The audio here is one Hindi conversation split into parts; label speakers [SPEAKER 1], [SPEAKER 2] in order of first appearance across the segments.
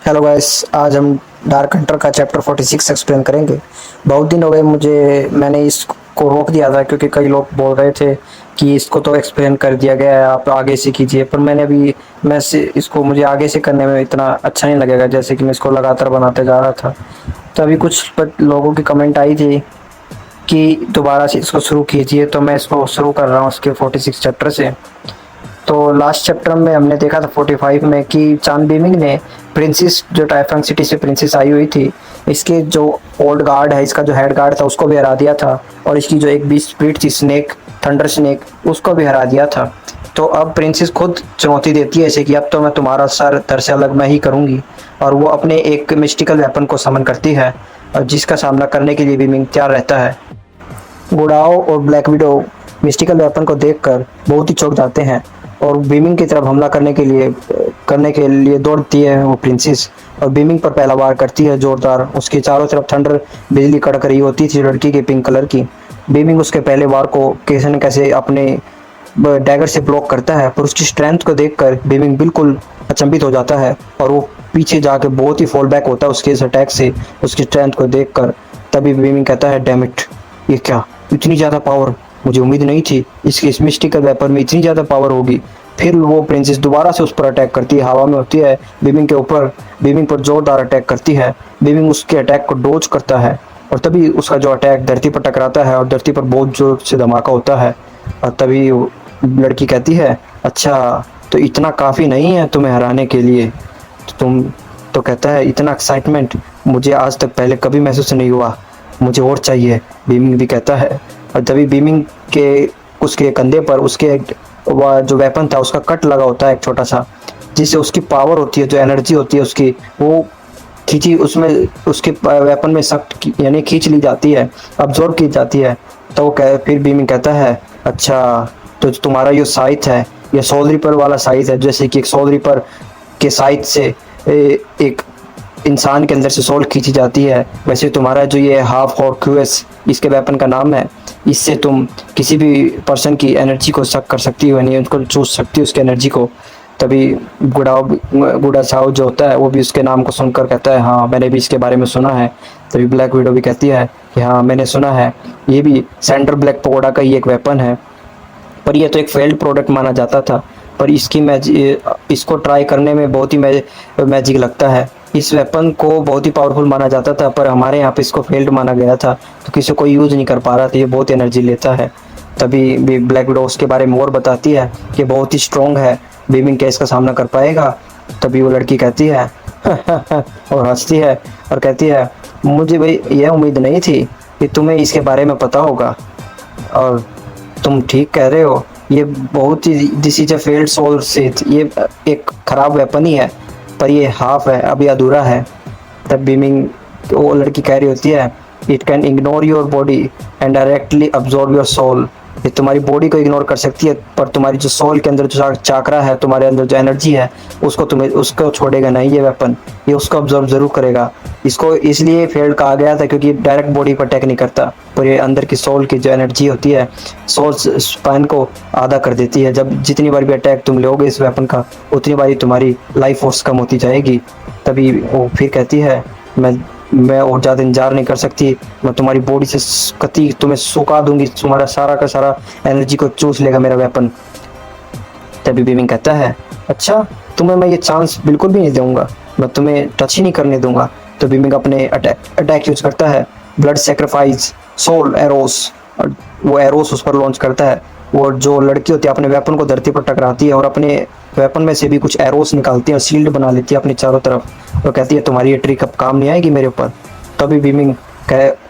[SPEAKER 1] हेलो गाइस, आज हम डार्क हंटर का चैप्टर 46 एक्सप्लेन करेंगे। बहुत दिन हो गए मैंने इसको रोक दिया था क्योंकि कई लोग बोल रहे थे कि इसको तो एक्सप्लेन कर दिया गया है, आप आगे से कीजिए। पर मैं से इसको मुझे आगे से करने में इतना अच्छा नहीं लगेगा जैसे कि मैं इसको लगातार बनाते जा रहा था। तो अभी कुछ लोगों की कमेंट आई थी कि दोबारा से इसको शुरू कीजिए, तो मैं इसको शुरू कर रहा हूँ इसके 46 चैप्टर से। तो लास्ट चैप्टर में हमने देखा था 45 में कि चांद बीमिंग ने प्रिंसेस, जो टाइफंग सिटी से प्रिंसेस आई हुई थी, इसके जो ओल्ड गार्ड है, इसका जो हेड गार्ड था उसको भी हरा दिया था, और इसकी जो एक बीस्ट स्प्रिट थी स्नेक, थंडर स्नेक, उसको भी हरा दिया था। तो अब प्रिंसेस खुद चुनौती देती है ऐसे कि अब तो मैं तुम्हारा सर तर से अलग मैं ही करूंगी, और वो अपने एक मिस्टिकल वेपन को समन करती है, और जिसका सामना करने के लिए बीमिंग तैयार रहता है। गुडाओ और ब्लैक विडो मिस्टिकल वेपन को देखकर बहुत ही चौंक जाते हैं और बीमिंग की तरफ हमला करने के लिए दौड़ती है वो प्रिंसेस, और बीमिंग पर पहला वार करती है जोरदार। उसके चारों तरफ थंडर बिजली कड़क रही होती थी लड़की के पिंक कलर की। बीमिंग उसके पहले वार को कैसे न कैसे अपने डैगर से ब्लॉक करता है, पर उसकी स्ट्रेंथ को देखकर बीमिंग बिल्कुल अचंभित हो जाता है और वो पीछे जाके बहुत ही फॉल बैक होता है उसके इस अटैक से, उसकी स्ट्रेंथ को देखकर। तभी बीमिंग कहता है, डैम इट, ये क्या, इतनी ज़्यादा पावर, मुझे उम्मीद नहीं थी इसके इस मिस्टिकल वेपन में इतनी ज़्यादा पावर होगी। फिर वो प्रिंसेस दोबारा से उस पर अटैक करती है, हवा में होती है, बीमिंग के ऊपर, बीमिंग पर जोरदार अटैक करती है। बीमिंग उसके अटैक को डोज करता है, और तभी उसका जो अटैक धरती पर टकराता है और धरती पर बहुत जोर से धमाका होता है। और तभी लड़की कहती है, अच्छा तो इतना काफ़ी नहीं है तुम्हें हराने के लिए, तो कहता है, इतना एक्साइटमेंट मुझे आज तक पहले कभी महसूस नहीं हुआ, मुझे और चाहिए, बीमिंग भी कहता है। और तभी बीमिंग के उसके कंधे पर उसके जो वेपन था उसका कट लगा होता है एक छोटा सा, जिससे उसकी पावर होती है, जो एनर्जी होती है उसकी, वो खींची उसमें, उसके वेपन में सख्त यानी खींच ली जाती है, अब्जॉर्ब की जाती है। तो वो फिर बीमिंग कहता है, अच्छा तो तुम्हारा जो साइथ है, ये सोल रिपर वाला साइथ है, जैसे कि एक सोल रिपर के साइथ से एक इंसान के अंदर से सोल खींची जाती है, वैसे तुम्हारा जो ये हाफ हॉर्क्यूएस इसके वेपन का नाम है, इससे तुम किसी भी पर्सन की एनर्जी को सक कर सकती हो, यानी उनको चूस सकती हो उसकी एनर्जी को। तभी गुड़ा साओ जो होता है वो भी उसके नाम को सुनकर कहता है, हाँ मैंने भी इसके बारे में सुना है। तभी ब्लैक विडो भी कहती है कि हाँ मैंने सुना है, ये भी सेंटर ब्लैक पगोडा का ही एक वेपन है, पर यह तो एक फेल्ड प्रोडक्ट माना जाता था, पर इसको ट्राई करने में बहुत ही मैजिक लगता है। इस वेपन को बहुत ही पावरफुल माना जाता था, पर हमारे यहाँ पे इसको फेल्ड माना गया था, तो किसी को यूज़ नहीं कर पा रहा था, ये बहुत एनर्जी लेता है। तभी भी ब्लैक विडो उसके बारे में और बताती है कि बहुत ही स्ट्रॉन्ग है, बीमिंग क्या इसका सामना कर पाएगा। तभी वो लड़की कहती है और हंसती है और कहती है, मुझे भाई यह उम्मीद नहीं थी कि तुम्हें इसके बारे में पता होगा, और तुम ठीक कह रहे हो, ये बहुत ही, this is a failed soul set, ये एक खराब वेपन ही है, पर ये हाफ है, अभी अधूरा है। तब बीमिंग वो लड़की कह रही होती है, it can ignore your body and directly absorb your soul, ये तुम्हारी बॉडी को इग्नोर कर सकती है, पर तुम्हारी जो सोल के अंदर जो चाकरा है, तुम्हारे अंदर जो एनर्जी है, उसको छोड़ेगा नहीं ये वेपन, ये उसको अब्जॉर्ब जरूर करेगा। इसको इसलिए फेल्ड कहा गया था क्योंकि डायरेक्ट बॉडी पर अटैक नहीं करता, पर ये अंदर की सोल की जो एनर्जी होती है, सोल स्पाइन को आधा कर देती है। जब जितनी बार भी अटैक तुम लोगे इस वेपन का, उतनी बार तुम्हारी लाइफ फोर्स कम होती जाएगी। तभी वो फिर कहती है, मैं और ज़्यादा इंतजार नहीं कर सकती, मैं तुम्हारी बॉडी से कती तुम्हें सुखा दूंगी, तुम्हारा सारा का सारा एनर्जी को चूस लेगा मेरा वेपन। तभी बीमिंग कहता है, अच्छा तुम्हें मैं ये चांस बिल्कुल भी नहीं दूंगा, मैं तुम्हें टच ही नहीं करने दूंगा। तो बीमिंग अपने अटैक यूज करता है, ब्लड सेक्रीफाइस सोल एरोस, और वो एरोस उस पर लॉन्च करता है। वो जो लड़की होती है अपने वेपन को धरती पर टकराती है और अपने वेपन में से भी कुछ एरोस निकालती है और शील्ड बना लेती है अपने चारों तरफ, और कहती है तुम्हारी ये ट्रिक अब काम नहीं आएगी मेरे ऊपर। तभी बीमिंग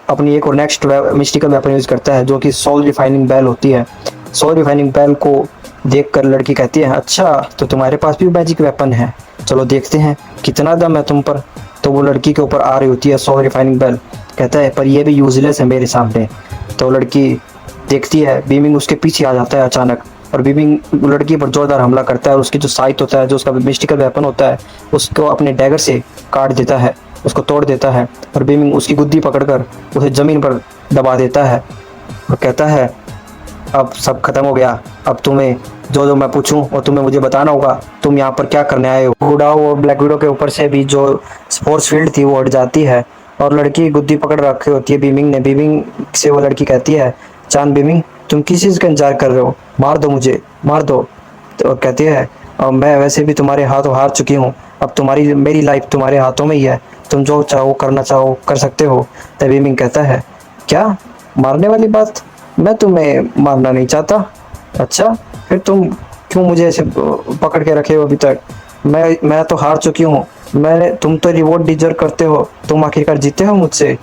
[SPEAKER 1] अपनी एक और नेक्स्ट मिस्टिकल वेपन यूज करता है, जो कि सोल रिफाइनिंग बेल होती है। सोल रिफाइनिंग बेल को देखकर लड़की कहती है, अच्छा तो तुम्हारे पास भी मैजिक वेपन है, चलो देखते हैं कितना दम है तुम पर। तो वो लड़की के ऊपर आ रही होती है सोल रिफाइनिंग बेल, कहता है पर यह भी यूजलेस है मेरे सामने। तो लड़की देखती है, बीमिंग उसके पीछे आ जाता है अचानक, और बीमिंग लड़की पर जोरदार हमला करता है, और उसकी जो साइट होता है, जो उसका मिस्टिकल वेपन होता है, उसको अपने डैगर से काट देता है, उसको तोड़ देता है, और बीमिंग उसकी गुद्दी पकड़कर उसे ज़मीन पर दबा देता है और कहता है, अब सब खत्म हो गया। अब तुम्हें जो जो मैं पूछूं और तुम्हें मुझे बताना होगा, तुम यहाँ पर क्या करने आए हो। गुडाओ और ब्लैक विडो के ऊपर से भी जो फोर्स फील्ड थी वो हट जाती है और लड़की गुद्दी पकड़ रखी होती है बीमिंग ने। बीमिंग से वो लड़की कहती है, चांद बीमिंग तुम किस चीज़ का इंतजार कर रहे हो, मार दो मुझे, मार दो। तो कहती है, अब मैं वैसे भी तुम्हारे हाथों हार चुकी हूँ, अब तुम्हारी मेरी लाइफ तुम्हारे हाथों में ही है, तुम जो चाहो करना चाहो कर सकते हो। तब बीमिंग कहता है, क्या मारने वाली बात, मैं तुम्हें मारना नहीं चाहता। अच्छा, फिर तुम क्यों मुझे ऐसे पकड़ के रखे हो अभी तक। मैं तो हार चुकी हूँ, तुम तो रिवॉर्ड डिजर्व करते हो, तुम आखिरकार जीते हो मुझसे।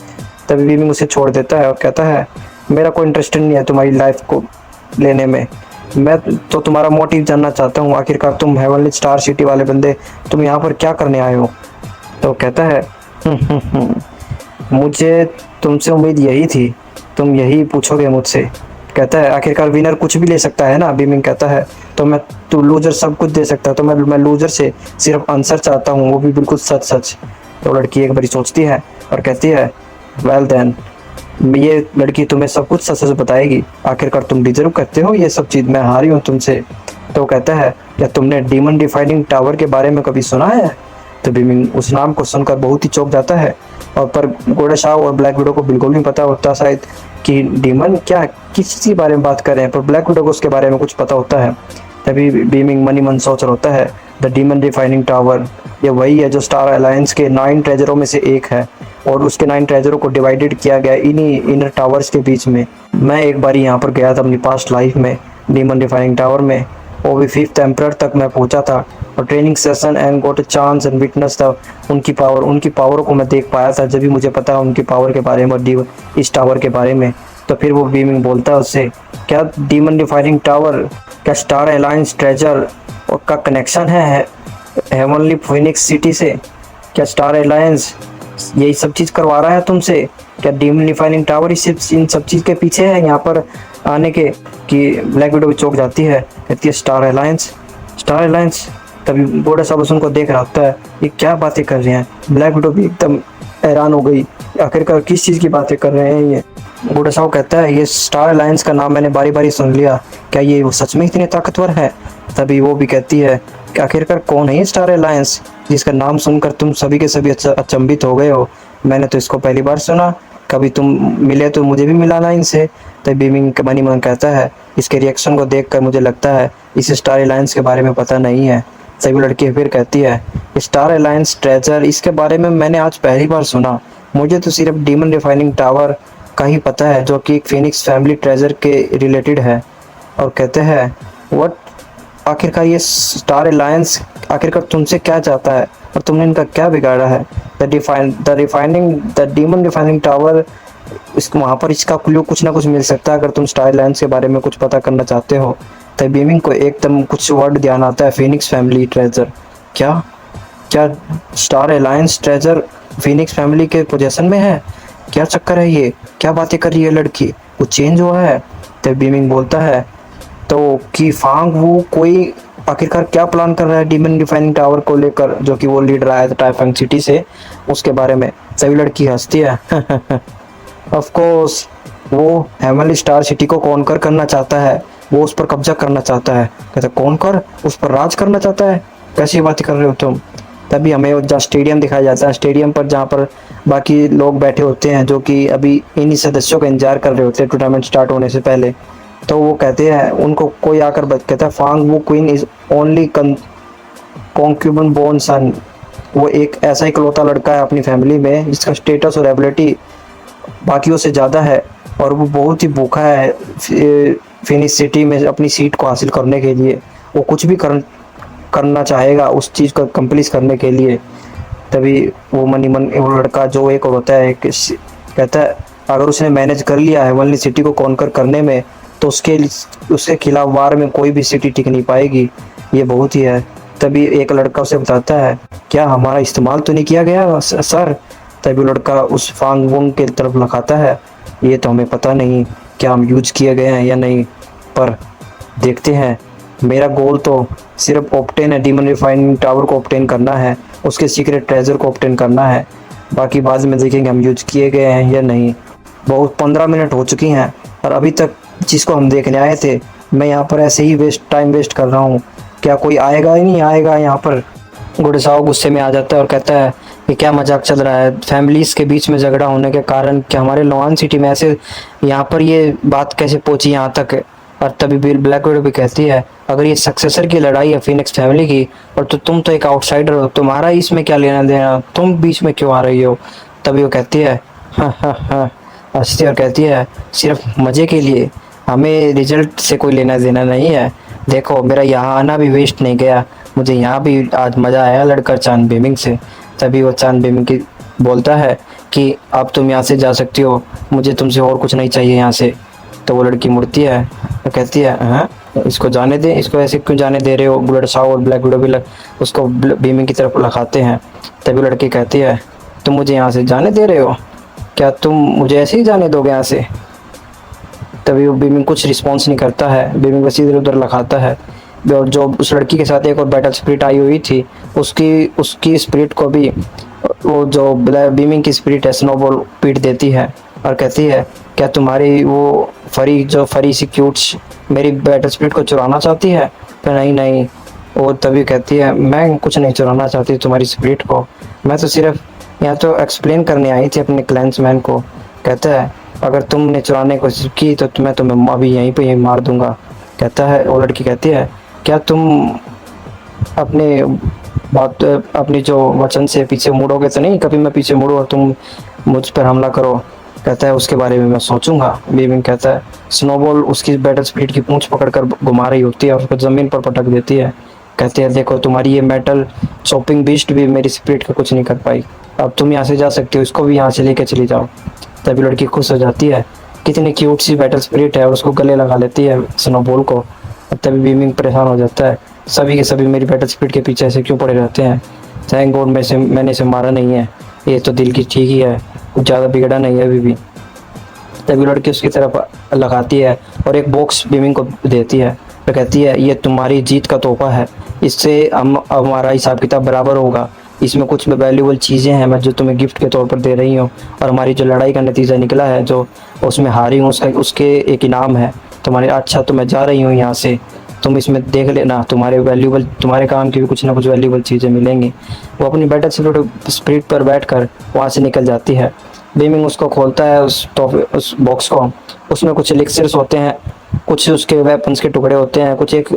[SPEAKER 1] तभी बीमिंग उसे छोड़ देता है और कहता है, मेरा कोई इंटरेस्ट नहीं है तुम्हारी लाइफ को लेने में, मैं तो तुम्हारा मोटिव जानना चाहता हूँ, आखिरकार तुम हेवनली स्टार सिटी वाले बंदे तुम यहाँ पर क्या करने आए हो। तो कहता है, मुझे तुमसे उम्मीद यही थी, तुम यही पूछोगे मुझसे। कहता है, आखिरकार विनर कुछ भी ले सकता है ना। बीमिंग कहता है, तो मैं तू लूजर सब कुछ दे सकता है, तो मैं लूजर से सिर्फ आंसर चाहता हूँ, वो भी बिल्कुल सच सच। तो लड़की एक बारी सोचती है और कहती है, वेल देन, ये लड़की तुम्हें सब कुछ सच सच बताएगी, आखिरकार तुम डिजर्व करते हो ये सब चीज़, मैं हारी हूँ तुमसे। तो कहता है, क्या तुमने डीमन डिफाइनिंग टावर के बारे में कभी सुना है। तो बीमिंग उस नाम को सुनकर बहुत ही चौंक जाता है, और पर घोड़ा शाह और ब्लैक विडो को बिल्कुल नहीं पता होता शायद कि डीमन क्या किस चीज़ के बारे में बात कर रहे हैं, पर ब्लैक विडो को उसके बारे में कुछ पता होता है। तभी बीमिंग मनी मन सोच रहा होता है, द डीमन डिफाइनिंग टावर ये वही है जो स्टार अलायंस के 9 ट्रेजरों में से एक है, और उसके 9 ट्रेजरों को डिवाइडेड किया गया इन्हीं इनर टावर्स के बीच में। मैं एक बार यहाँ पर गया था अपनी पास्ट लाइफ में, डीमन डिफाइनिंग टावर में, और भी 5th एम्परर तक मैं पहुंचा था, और training session and got a chance and witness था उनकी पावर को मैं देख पाया था, जब भी मुझे पता उनकी पावर के बारे में और इस टावर के बारे में। तो फिर वो बीमिंग बोलता है उससे, क्या डीमन डिफाइनिंग टावर क्या स्टार अलायंस ट्रेजर और का कनेक्शन है हेवनली फिनिक्स सिटी से, क्या स्टार अलायंस यही सब चीज़ करवा रहा है तुमसे, क्या डीमन डिफाइनिंग टावर ही सिर्फ इन सब चीज़ के पीछे है यहाँ पर आने के। कि ब्लैक विडो भी चौंक जाती है, कहती है, स्टार अलायंस, स्टार अलायंस। तभी बूढ़ा साहब उनको देख रहा होता है, ये क्या बातें कर रहे हैं। ब्लैक विडो भी एकदम हैरान हो गई, आखिरकार किस चीज़ की बातें कर रहे हैं ये। बूढ़ा साहब कहता है, ये स्टार अलायंस का नाम मैंने बारी बारी सुन लिया, क्या ये वो सच में इतने ताकतवर है। तभी वो भी कहती है कि आखिरकार कौन है ये स्टार अलायंस जिसका नाम सुनकर तुम सभी के सभी अचंभित हो गए हो, मैंने तो इसको पहली बार सुना, कभी तुम मिले तो मुझे भी मिलाना इनसे। तब बीमिंग मनी मन कहता है, इसके रिएक्शन को देखकर मुझे लगता है इस स्टार अलायंस के बारे में पता नहीं है। सभी लड़की फिर कहती है, स्टार अलायंस ट्रेजर इसके बारे में मैंने आज पहली बार सुना, मुझे तो सिर्फ डीमन डिफाइनिंग टावर का ही पता है जो कि एक फिनिक्स फैमिली ट्रेजर के रिलेटेड है। और कहते हैं, व्हाट, आखिरकार ये स्टार अलायंस आखिरकार तुमसे क्या चाहता है और तुमने इनका क्या बिगाड़ा है। द डीमन डिफाइनिंग टावर, इसको वहाँ पर इसका क्लू कुछ ना कुछ मिल सकता है अगर तुम स्टार अलायंस के बारे में कुछ पता करना चाहते हो। तब बीमिंग को एकदम कुछ वर्ड ध्यान आता है, फिनिक्स फैमिली ट्रेजर, क्या क्या star alliance treasure Phoenix family के पोजेशन में है, क्या चक्कर है ये, क्या बातें कर रही है लड़की, कुछ चेंज हुआ है। तब बीमिंग बोलता है, तो कि फांग वो कोई आखिरकार क्या प्लान कर रहा है डीमन डिफाइनिंग टावर को लेकर, जो कि वो लीडर आया था टाइफंग सिटी से, उसके बारे में। सभी लड़की हंसती है। ऑफ कोर्स वो हेवनली स्टार सिटी को कॉन्कर करना चाहता है, वो उस पर कब्जा करना चाहता है। कहता, कॉन्कर, उस पर राज करना चाहता है, कैसी बात कर रहे हो तुम। तभी हमें जहाँ स्टेडियम दिखाया जाता है, स्टेडियम पर जहाँ पर बाकी लोग बैठे होते हैं जो कि अभी इन्हीं सदस्यों का इंतजार कर रहे होते हैं टूर्नामेंट स्टार्ट होने से पहले। तो वो कहते हैं, उनको कोई आकर कहता है, फांग वो क्वीन इज ओनली कॉन्क्यूबन बोर्न सन, वो एक ऐसा इकलौता लड़का है अपनी फैमिली में जिसका स्टेटस और एबिलिटी बाकियों से ज़्यादा है, और वो बहुत ही भूखा है फिनिक्स सिटी में अपनी सीट को हासिल करने के लिए, वो कुछ भी करना चाहेगा उस चीज़ को कंप्लीट करने के लिए। तभी वो वो लड़का जो एक और होता है कहता है, अगर उसने मैनेज कर लिया हेवनली सिटी को कॉन्कर करने में, तो उसके खिलाफ वार में कोई भी सिटी टिक नहीं पाएगी, ये बहुत ही है। तभी एक लड़का उसे बताता है, क्या हमारा इस्तेमाल तो नहीं किया गया सर। तभी लड़का उस फांग वोंग की तरफ लखाता है, ये तो हमें पता नहीं क्या हम यूज किए गए हैं या नहीं, पर देखते हैं। मेरा गोल तो सिर्फ ऑब्टेन है, डीमन रिफाइनिंग टावर को ऑब्टेन करना है, उसके सीक्रेट ट्रेजर को ऑब्टेन करना है, बाकी बाद में देखेंगे हम यूज किए गए हैं या नहीं। बहुत 15 मिनट हो चुकी हैं और अभी तक जिसको हम देखने आए थे। मैं यहाँ पर ऐसे ही टाइम वेस्ट कर रहा हूँ, क्या कोई आएगा ही नहीं आएगा यहाँ पर। गुडसाओ गुस्से में आ जाता है और कहता है कि क्या मजाक चल रहा है, फैमिलीज के बीच में झगड़ा होने के कारण क्या हमारे लोआन सिटी में ऐसे यहाँ पर ये बात कैसे पहुंची यहाँ तक। और तभी बिल ब्लैक विडो भी कहती है अगर ये सक्सेसर की लड़ाई है फिनिक्स फैमिली की, और तो तुम तो एक आउटसाइडर हो, तुम्हारा इसमें क्या लेना देना, तुम बीच में क्यों आ रही हो। तभी वो कहती है हाँ हाँ हाँ हंसती और कहती है सिर्फ मजे के लिए, हमें रिजल्ट से कोई लेना देना नहीं है। देखो मेरा यहाँ आना भी वेस्ट नहीं गया, मुझे यहाँ भी आज मज़ा आया लड़कर चांद बेमिंग से। तभी वो चांद बेमिंग की बोलता है कि अब तुम यहाँ से जा सकती हो, मुझे तुमसे और कुछ नहीं चाहिए यहाँ से। तो वो लड़की मुड़ती है और कहती है हाँ इसको जाने दे, इसको ऐसे क्यों जाने दे रहे हो। गुडसाओ और ब्लैक विडो भी उसको बीमिंग की तरफ लखाते हैं। तभी वो लड़की कहती है तुम मुझे यहाँ से जाने दे रहे हो, क्या तुम मुझे ऐसे ही जाने दोगे यहाँ से। तभी वो बीमिंग कुछ रिस्पॉन्स नहीं करता है, बीमिंग बस इधर उधर लखाता है। और जो उस लड़की के साथ एक और बैटल स्पिरिट आई हुई थी उसकी उसकी स्पिरिट को भी वो जो बीमिंग की स्पिरिट है स्नोबॉल पीट देती है और कहती है क्या तुम्हारी वो फरी सी क्यूट्स मेरी बैटल स्पिरिट को चुराना चाहती है। तो नहीं नहीं, वो तभी कहती है मैं कुछ नहीं चुराना चाहती तुम्हारी स्पिरिट को, मैं तो सिर्फ यहाँ तो एक्सप्लेन करने आई थी अपने क्लैंसमैन को। कहता है अगर तुमने चुराने की कोशिश की तो मैं तुम्हें अभी यहीं पे यहीं मार दूंगा। कहता है वो लड़की कहती है क्या तुम अपने बात अपनी जो वचन से पीछे मुड़ोगे तो नहीं, कभी मैं पीछे मुड़ूँ और तुम मुझ पर हमला करो। कहता है उसके बारे में मैं सोचूंगा। बीमिंग कहता है स्नोबॉल उसकी बैटल स्पिरिट की पूंछ पकड़कर घुमा रही होती है और उसको जमीन पर पटक देती है। कहते हैं देखो तुम्हारी ये मेटल चॉपिंग बीस्ट भी मेरी स्पिरिट का कुछ नहीं कर पाई, अब तुम यहाँ से जा सकती हो, इसको भी यहाँ से लेके चली जाओ। तभी लड़की खुश हो जाती है, कितनी क्यूट सी बैटल स्पिरिट है, और उसको गले लगा लेती है स्नोबॉल को। तभी बीमिंग परेशान हो जाता है, सभी के सभी मेरी बैटल स्पिरिट के पीछे ऐसे क्यों पड़े रहते हैं, थैंक गॉड मैंने इसे मारा नहीं है, ये तो दिल की ठीक ही है, कुछ ज़्यादा बिगड़ा नहीं है अभी भी। तभी लड़की उसकी तरफ लगाती है और एक बॉक्स बीमिंग को देती है, तो कहती है ये तुम्हारी जीत का तोहफा है, इससे हम हमारा हिसाब किताब बराबर होगा, इसमें कुछ वैल्यूबल चीज़ें हैं मैं जो तुम्हें गिफ्ट के तौर पर दे रही हूँ, और हमारी जो लड़ाई का नतीजा निकला है जो उसमें हारी हूँ उसके एक इनाम है तुम्हारे। अच्छा तो मैं जा रही हूँ यहाँ से, तुम इसमें देख लेना, तुम्हारे काम की भी कुछ ना कुछ वैल्यूबल चीज़ें मिलेंगी। वो अपनी बैटल स्पिरिट पर बैठकर वहाँ से निकल जाती है। बीमिंग उसको खोलता है उस बॉक्स को, उसमें कुछ एलिक्सिर्स होते हैं, कुछ उसके वेपन्स के टुकड़े होते हैं, कुछ एक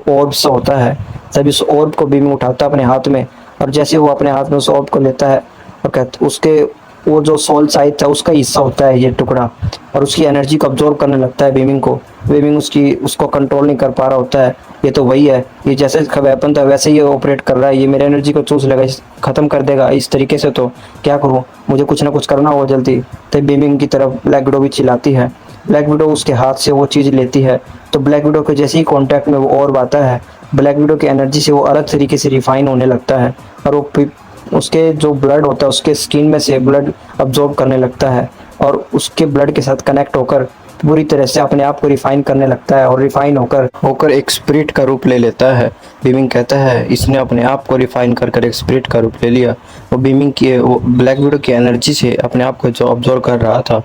[SPEAKER 1] ऑर्ब सा होता है। तभी उस ऑर्ब को बीमिंग उठाता है अपने हाथ में, और जैसे वो अपने हाथ में उस ऑर्ब को लेता है और कहता उसके वो जो सोल साइड था उसका हिस्सा होता है ये टुकड़ा, और उसकी एनर्जी को अब्जॉर्ब करने लगता है बीमिंग को। बीमिंग उसको कंट्रोल नहीं कर पा रहा होता है, ये तो वही है, ये जैसे वेपन था वैसे ही ऑपरेट कर रहा है, ये मेरे एनर्जी को चूस लेगा, ख़त्म कर देगा इस तरीके से, तो क्या करूँ, मुझे कुछ ना कुछ करना होगा जल्दी। तब बीमिंग की तरफ ब्लैक विडो भी चिल्लाती है। ब्लैक विडो उसके हाथ से वो चीज़ लेती है, तो ब्लैक विडो के जैसे ही कॉन्टैक्ट में वो और आता है, ब्लैक विडो की एनर्जी से वो अलग तरीके से रिफाइन होने लगता है, और वो उसके जो ब्लड होता है उसके स्किन में से ब्लड अब्जॉर्ब करने लगता है, और उसके ब्लड के साथ कनेक्ट होकर पूरी तरह से अपने आप को रिफाइन करने लगता है, और रिफाइन होकर एक स्पिरिट का रूप ले लेता है। बीमिंग कहता है इसने अपने आप को रिफाइन कर एक स्पिरिट का रूप ले लिया। वो ब्लैक विडो की एनर्जी से अपने आप को जो ऑब्जर्व कर रहा था,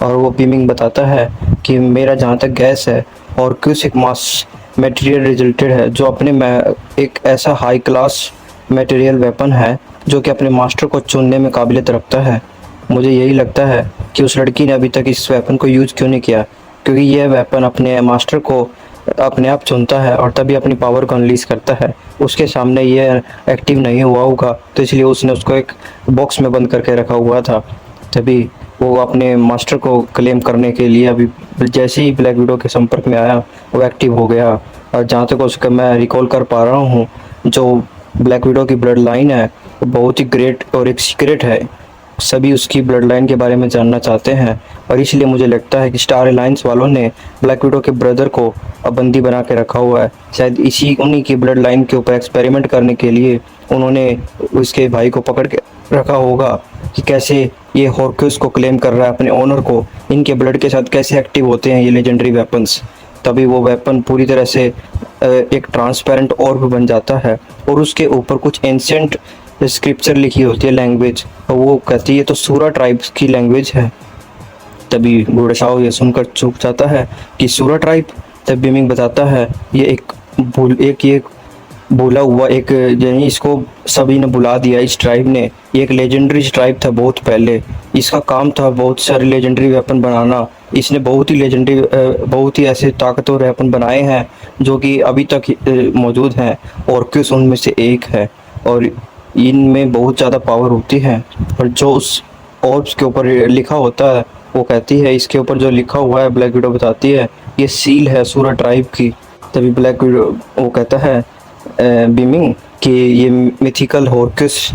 [SPEAKER 1] और वो बीमिंग बताता है कि मेरा जहाँ तक गैस है और कुछ एक मास मटेरियल रिजल्टेड है जो अपने में एक ऐसा हाई क्लास मटेरियल वेपन है जो कि अपने मास्टर को चुनने में काबिलियत रखता है। मुझे यही लगता है कि उस लड़की ने अभी तक इस वेपन को यूज़ क्यों नहीं किया, क्योंकि यह वेपन अपने मास्टर को अपने आप चुनता है और तभी अपनी पावर को अनलीज करता है। उसके सामने यह एक्टिव नहीं हुआ होगा, तो इसलिए उसने उसको एक बॉक्स में बंद करके रखा हुआ था। तभी वो अपने मास्टर को क्लेम करने के लिए अभी जैसे ही ब्लैक विडो के संपर्क में आया वो एक्टिव हो गया। और जहाँ तक उसका मैं रिकॉल कर पा रहा हूँ, जो ब्लैक विडो की ब्लड लाइन है वो बहुत ही ग्रेट और एक सीक्रेट है, सभी उसकी ब्लड लाइन के बारे में जानना चाहते हैं, और इसलिए मुझे लगता है कि स्टार अलायंस वालों ने ब्लैक विडो के ब्रदर को बंदी बना के रखा हुआ है। शायद उन्हीं की ब्लड लाइन के ऊपर एक्सपेरिमेंट करने के लिए उन्होंने उसके भाई को पकड़ के रखा होगा कि कैसे ये हॉर्क्यूस को क्लेम कर रहा है अपने ओनर को, इनके ब्लड के साथ कैसे एक्टिव होते हैं ये लेजेंडरी वेपन्स। तभी वो वेपन पूरी तरह से एक ट्रांसपेरेंट ऑर्ब बन जाता है, और उसके ऊपर कुछ एंशिएंट स्क्रिप्चर लिखी होती है लैंग्वेज, और वो कहती है तो सूरा ट्राइब्स की लैंग्वेज है।
[SPEAKER 2] तभी घोड़ा शाह ये सुनकर चूक जाता है कि सूरा ट्राइब। तब बीमिंग बताता है ये एक बोला हुआ एक, यानी इसको सभी ने बुला दिया, इस ट्राइब ने। ये एक लेजेंडरी ट्राइब था बहुत पहले। इसका काम था बहुत सारे लेजेंडरी वेपन बनाना। इसने बहुत ही लेजेंडरी बहुत ही ऐसे ताकतवर वेपन बनाए हैं जो कि अभी तक मौजूद हैं। और किस उनमें से एक है, और इनमें बहुत ज़्यादा पावर होती है। और जो उस ऑर्ब्स के ऊपर लिखा होता है वो कहती है, इसके ऊपर जो लिखा हुआ है ब्लैक विडो बताती है ये सील है सूरा ट्राइब की। तभी ब्लैक विडो वो कहता है बीमिंग कि ये मिथिकल हॉर्क्यूस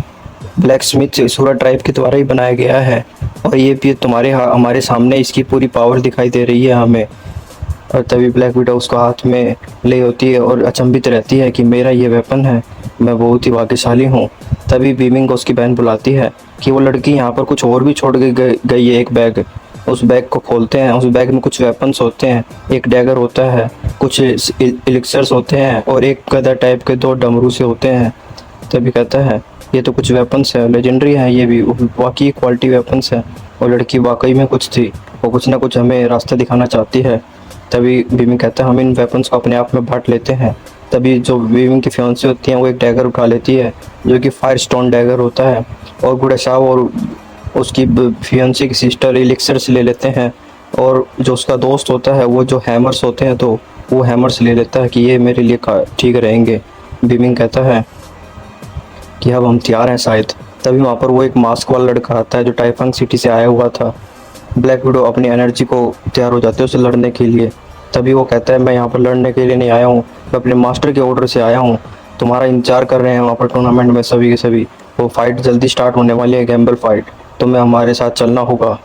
[SPEAKER 2] ब्लैक स्मिथ सूरा ट्राइब के द्वारा ही बनाया गया है, और ये भी हमारे सामने इसकी पूरी पावर दिखाई दे रही है हमें। और तभी ब्लैक विडो उसको हाथ में ले होती है और अचंभित रहती है कि मेरा ये वेपन है, मैं बहुत ही भाग्यशाली हूँ। तभी बीमिंग को उसकी बहन बुलाती है कि वो लड़की यहाँ पर कुछ और भी छोड़ के गई है, एक बैग। उस बैग को खोलते हैं, उस बैग में कुछ वेपन्स होते हैं, एक डैगर होता है, कुछ एलिक्सर्स होते हैं और एक गदा टाइप के 2 डमरू से होते हैं। तभी कहता है ये तो कुछ वेपन्स है, लेजेंडरी है, ये भी वाकई क्वालिटी वेपन्स है। और लड़की वाकई में कुछ थी, वो कुछ ना कुछ हमें रास्ता दिखाना चाहती है। तभी बीमिंग कहता है हम इन वेपन्स को अपने आप में बांट लेते हैं। तभी जो बीमिंग की फियांसी होती हैं वो एक डैगर उठा लेती है जो कि फायर स्टोन डैगर होता है, और गुड़ा शाह और उसकी फियांसी की सिस्टर एलिक्सर्स ले लेते हैं। और जो उसका दोस्त होता है वो जो हैमर्स होते हैं, तो वो हैमर्स ले लेता है कि ये मेरे लिए ठीक रहेंगे। बीमिंग कहता है कि अब हम तैयार हैं शायद। तभी वहाँ पर वो एक मास्क वाला लड़का आता है जो टाइफंग सिटी से आया हुआ था। ब्लैक विडो अपनी एनर्जी को तैयार हो जाते हैं उसे लड़ने के लिए। तभी वो कहता है मैं यहाँ पर लड़ने के लिए नहीं आया हूँ, मैं अपने मास्टर के ऑर्डर से आया हूँ, तुम्हारा इंतजार कर रहे हैं वहाँ पर टूर्नामेंट में सभी के सभी। वो फाइट जल्दी स्टार्ट होने वाली है, गैम्बल फाइट, तुम्हें हमारे साथ चलना होगा।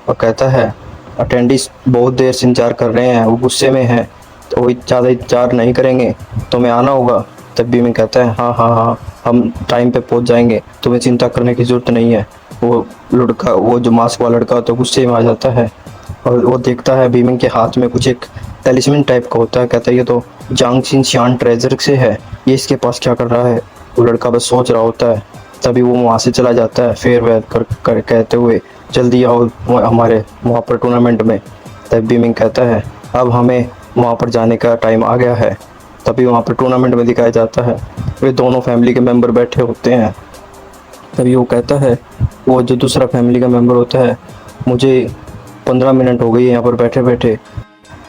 [SPEAKER 2] और कहता है अटेंडिस बहुत देर से इंतजार कर रहे हैं, वो गुस्से में हैं, तो वो ज़्यादा इंतजार नहीं करेंगे, तुम्हें आना होगा। तब भी मैं कहता है हाँ हाँ हाँ, हम टाइम पे पहुंच जाएंगे, तुम्हें चिंता करने की ज़रूरत नहीं है। वो लड़का, वो जो मास्क वाला लड़का तो गुस्से में आ जाता है, और वो देखता है बीमिंग के हाथ में कुछ एक टेलिस्मैन टाइप का होता है। कहता है ये तो जांग छिन शियान ट्रेजर से है, ये इसके पास क्या कर रहा है। वो लड़का बस सोच रहा होता है। तभी वो वहाँ से चला जाता है फेयरवेल कर कहते हुए जल्दी आओ हमारे वहाँ पर टूर्नामेंट में। तब बीमिंग कहता है अब हमें वहाँ पर जाने का टाइम आ गया है। तभी वहाँ पर टूर्नामेंट में दिखाया जाता है वे दोनों फैमिली के मेंबर बैठे होते हैं। तभी वो कहता है, वो जो दूसरा फैमिली का मेंबर होता है, मुझे 15 मिनट हो गई है यहाँ पर बैठे बैठे,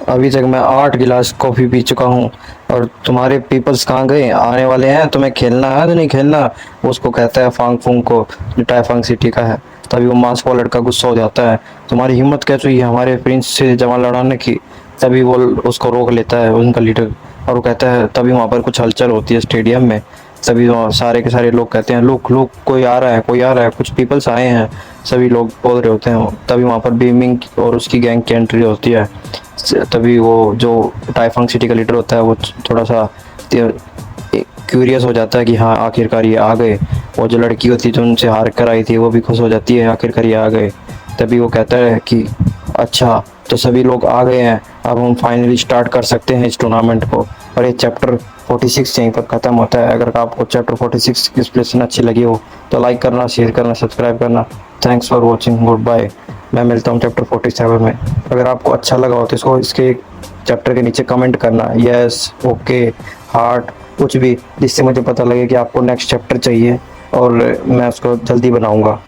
[SPEAKER 2] अभी तक मैं 8 गिलास कॉफ़ी पी चुका हूँ, और तुम्हारे पीपल्स कहाँ गए, आने वाले हैं, तुम्हें खेलना है तो नहीं खेलना। उसको कहता है फांग फूंग को, जो टाइफंग सिटी का है। तभी वो मास्क वाला लड़का गुस्सा हो जाता है, तुम्हारी हिम्मत कैसे हुई है हमारे प्रिंस से जवान लड़ाने की। तभी वो उसको रोक लेता है उनका लीडर, और वो कहता है, तभी वहाँ पर कुछ हलचल होती है स्टेडियम में। सभी सारे के सारे लोग कहते हैं लोग लोग कोई आ रहा है, कोई आ रहा है, कुछ पीपल्स आए हैं, सभी लोग बोल रहे होते हैं। तभी वहाँ पर बीमिंग और उसकी गैंग की एंट्री होती है। तभी वो जो टाइफंग सिटी का लीडर होता है वो थोड़ा सा क्यूरियस हो जाता है कि हाँ आखिरकार ये आ गए। वो जो लड़की होती है जो उनसे हार कर आई थी वो भी खुश हो जाती है, आखिरकार ये आ गए। तभी वो कहता है कि अच्छा तो सभी लोग आ गए हैं, अब हम फाइनली स्टार्ट कर सकते हैं इस टूर्नामेंट को। और ये चैप्टर 46 यहीं पर ख़त्म होता है। अगर आपको चैप्टर 46 की एक्सप्लेनेशन अच्छी लगी हो तो लाइक करना, शेयर करना, सब्सक्राइब करना। Thanks for watching, goodbye. मैं मिलता हूँ चैप्टर 47 में। अगर आपको अच्छा लगा हो तो इसको इसके चैप्टर के नीचे कमेंट करना, यस, ओके, हार्ट, कुछ भी, जिससे मुझे पता लगे कि आपको नेक्स्ट चैप्टर चाहिए और मैं उसको जल्दी बनाऊँगा।